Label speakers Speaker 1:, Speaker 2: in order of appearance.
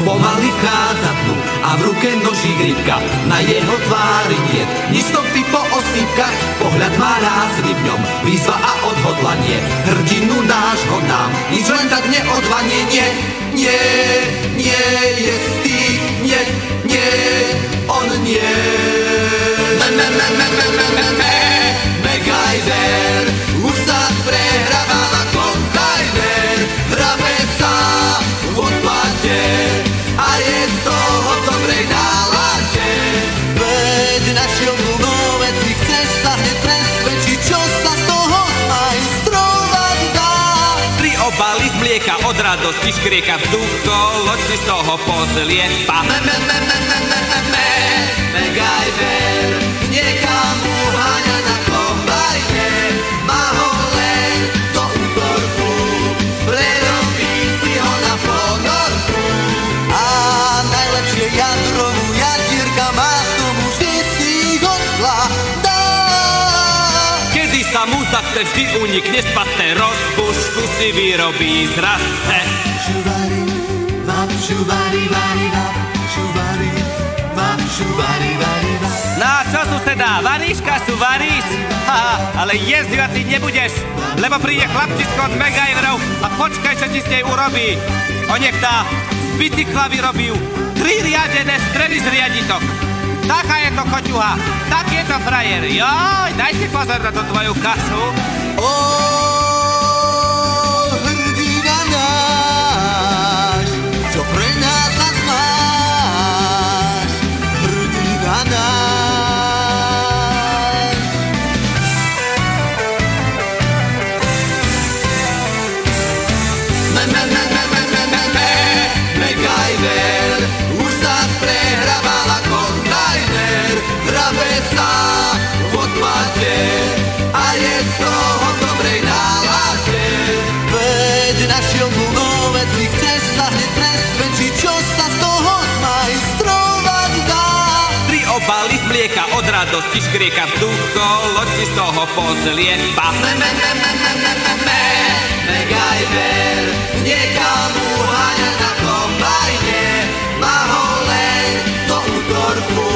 Speaker 1: Pomaly vchádza dnu a v ruke nožík rybka. Na jeho tvári niet nič stopy po osýpkach. Pohľad má rázny v ňom, výzva a odhodlanie. Hrdinu nášho nám nič len tak neodvanie. Nie, nie, nie je z tých, nie, nie, on nie. MacGyver už sa prehráva na kontajner. Hrabe sa v odpade a je z toho dobrej nálade. Veď našiel mluvec, si chceš sa hneď presvedčiť, čo sa z toho zmajstrovať dá.
Speaker 2: Tri obaly z mlieka od radosti škrieka vzducho, loď si z toho pozliepa.
Speaker 1: MacGyver niekam uháňa na kombajne. Má ho len do útorku, prerobí si ho na ponorku. A najlepšie jadrovú jadírka má, k tomu vždy si hodla dá.
Speaker 2: Kedy sa mu zachce, vždy unikne z pasce, rozpušku si vyrobí z rastce.
Speaker 1: Šuvari, vám šuvari, vari, vám šuvari, vám šuvari, vari, vám.
Speaker 2: Na čo suseda, varíška sú varíš? Haha, ale jesť asi nebudeš, lebo príde chlapčisko od MacGyverov a počkaj, čo ti z nej urobí. Onechta z bicykla vyrobil 3 riadené stredy z riaditok. Taká je to koťuha, tak je to frajer. Joj, daj si pozor na tú tvoju kašu.
Speaker 1: Ó, hrdina náš, čo pre nás zas máš, hrdina náš. MacGyver už sa prehrávala kontajner. Hrabe sa v odpade a je z toho dobrej nálade. Veď našiel mluvec, si chceš sa hneď presvedčiť, čo sa z toho zmajstrovať dá.
Speaker 2: Tri obaly z mlieka od radosti škrieka vzducho, loď si z toho pozliepa.
Speaker 1: MacGyver niekam uháňa na kombajne. Má ho len do útorku,